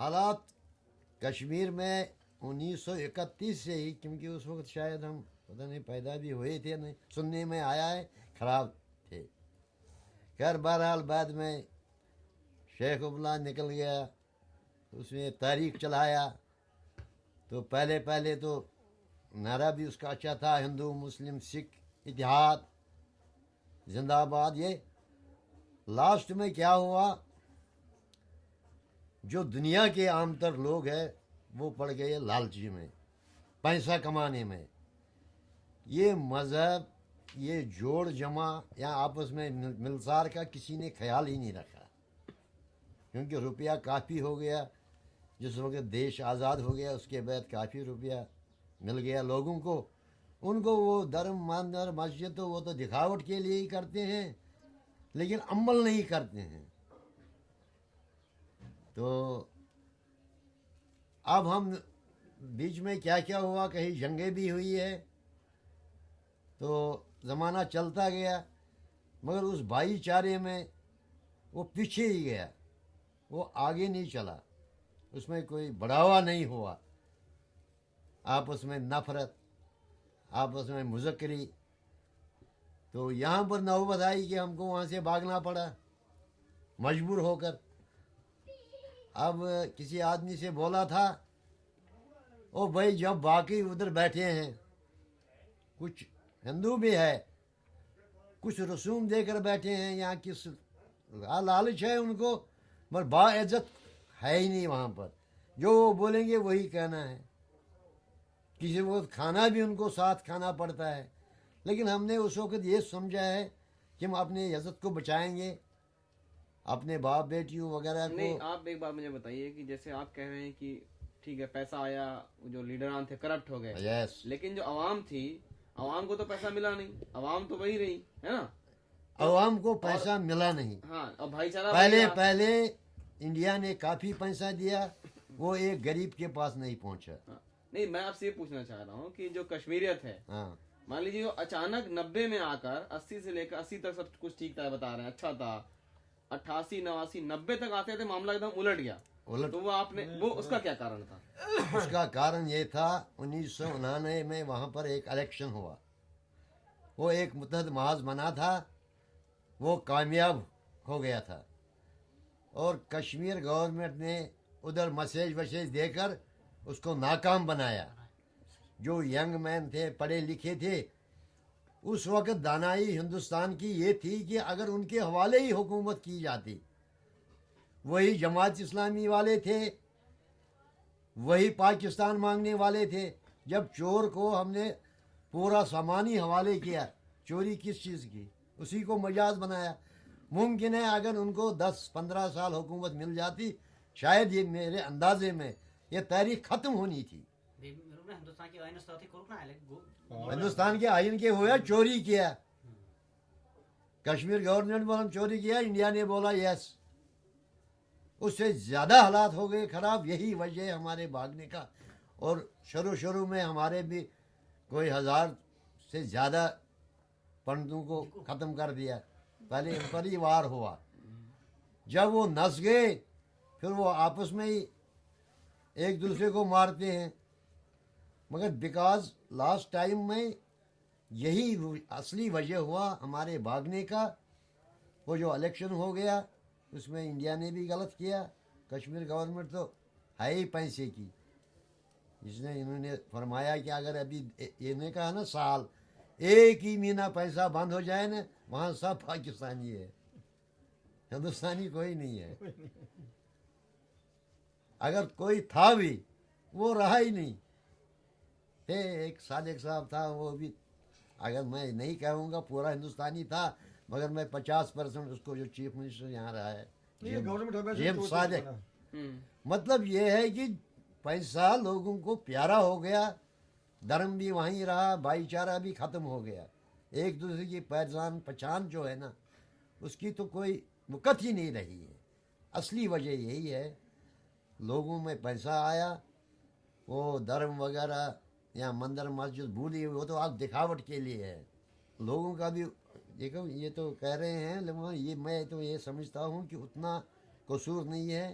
حالات کشمیر میں 1931 سے ہی، کیونکہ اس وقت شاید ہم پتہ نہیں پیدا بھی ہوئے تھے، نہیں سننے میں آیا ہے خراب تھے. خیر بہرحال بعد میں شیخ ابلا نکل گیا، اس نے تاریخ چلایا. تو پہلے تو نعرہ بھی اس کا اچھا تھا، ہندو مسلم سکھ اتحاد زندہ آباد. یہ لاسٹ میں کیا ہوا، جو دنیا کے عام تر لوگ ہیں وہ پڑ گئے لالچی میں، پیسہ کمانے میں. یہ مذہب، یہ جوڑ جمع یا آپس میں ملسار کا کسی نے خیال ہی نہیں رکھا، کیونکہ روپیہ کافی ہو گیا. جس وقت دیش آزاد ہو گیا اس کے بعد کافی روپیہ مل گیا لوگوں کو. ان کو وہ دھرم مندر مسجد تو وہ تو دکھاوٹ کے لیے ہی کرتے ہیں، لیکن عمل نہیں کرتے ہیں. تو اب ہم بیچ میں کیا کیا ہوا، کہیں جنگیں بھی ہوئی ہے، تو زمانہ چلتا گیا، مگر اس بھائی چارے میں وہ پیچھے ہی گیا، وہ آگے نہیں چلا، اس میں کوئی بڑھاوا نہیں ہوا. آپس میں نفرت، آپس میں مذکری. تو یہاں پر نوبت آئی کہ ہم کو وہاں سے بھاگنا پڑا مجبور ہو کر. اب کسی آدمی سے بولا تھا، او بھائی جب باقی ادھر بیٹھے ہیں، کچھ ہندو بھی ہے، کچھ رسوم دے کر بیٹھے ہیں، یہاں کس لالچ ہے ان کو، مگر با عزت ہے ہی نہیں وہاں پر. جو وہ بولیں گے وہی کہنا ہے. کسی وقت کھانا بھی ان کو ساتھ کھانا پڑتا ہے. لیکن ہم نے اس وقت یہ سمجھا ہے کہ ہم اپنے عزت کو بچائیں گے، اپنے باپ بیٹیوں وغیرہ کو. نہیں، آپ ایک بات مجھے بتائیے کہ جیسے آپ کہہ رہے ہیں کہ ٹھیک ہے پیسہ آیا، جو لیڈران تھے کرپٹ ہو گئے، یس، لیکن جو عوام تھی، عوام کو تو پیسہ ملا نہیں، عوام تو وہی رہی ہے نا. عوام کو پیسہ ملا نہیں. ہاں، اور بھائی چارہ پہلے انڈیا نے کافی پیسہ دیا، وہ ایک غریب کے پاس نہیں پہنچا. نہیں، میں آپ سے یہ پوچھنا چاہ رہا ہوں کہ جو کشمیریت ہے، ہاں، مان لیجیے وہ اچانک 90 میں آ کر 80 سے لے کر 80 تک سب کچھ ٹھیک تھا، بتا رہے ہیں اچھا تھا، 88 89 90 تک آتے تھے معاملہ ایک دم الٹ گیا. تو وہ آپ نے وہ اس کا کیا کارن تھا؟ اس کا کارن یہ تھا 1999 میں وہاں پر ایک الیکشن ہوا، وہ ایک متحد محاذ بنا تھا، وہ کامیاب ہو گیا تھا، اور کشمیر گورنمنٹ نے ادھر میسیج ویسیج دے کر اس کو ناکام بنایا. جو ینگ مین تھے، پڑھے لکھے تھے، اس وقت دانائی ہندوستان کی یہ تھی کہ اگر ان کے حوالے ہی حکومت کی جاتی، وہی جماعت اسلامی والے تھے، وہی پاکستان مانگنے والے تھے. جب چور کو ہم نے پورا سامان ہی حوالے کیا، چوری کس چیز کی، اسی کو مجاز بنایا. ممکن ہے اگر ان کو 10-15 سال حکومت مل جاتی، شاید یہ میرے اندازے میں یہ تاریخ ختم ہونی تھی. ہندوستان کے آئین کے ہوا چوری کیا، کشمیر گورنمنٹ بولا ہم چوری کیا، انڈیا نے بولا یس. اس سے زیادہ حالات ہو گئے خراب. یہی وجہ ہے ہمارے بھاگنے کا. اور شروع میں ہمارے بھی کوئی 1000 سے زیادہ پنڈتوں کو ختم کر دیا. پہلے ان پر ہی وار ہوا. جب وہ نس گئے پھر وہ آپس میں ہی ایک دوسرے کو مارتے ہیں. مگر بیکاز لاسٹ ٹائم میں یہی اصلی وجہ ہوا ہمارے بھاگنے کا. وہ جو الیکشن ہو گیا اس میں انڈیا نے بھی غلط کیا. کشمیر گورنمنٹ تو ہے ہی پیسے کی. جس نے انہوں نے فرمایا کہ اگر ابھی یہ نے کہا نا سال ایک ہی مہینہ پیسہ بند ہو جائے نا، وہاں سب پاکستانی ہے، ہندوستانی کوئی نہیں ہے. اگر کوئی تھا بھی وہ رہا ہی نہیں. ایک صادق صاحب تھا، وہ بھی اگر میں نہیں کہوں گا پورا ہندوستانی تھا، مگر میں 50% اس کو جو چیف منسٹر یہاں رہا ہے جیم صادق. مطلب یہ ہے کہ پیسہ لوگوں کو پیارا ہو گیا، دھرم بھی وہیں رہا، بھائی چارہ بھی ختم ہو گیا. ایک دوسرے کی پہچان جو ہے نا اس کی تو کوئی وقت ہی نہیں رہی ہے. اصلی وجہ یہی ہے، لوگوں میں پیسہ آیا، وہ دھرم وغیرہ یا مندر مسجد بھولی، وہ تو آپ دکھاوٹ کے لیے ہے. لوگوں کا بھی دیکھو، یہ تو کہہ رہے ہیں لیکن یہ میں تو یہ سمجھتا ہوں کہ اتنا قصور نہیں ہے.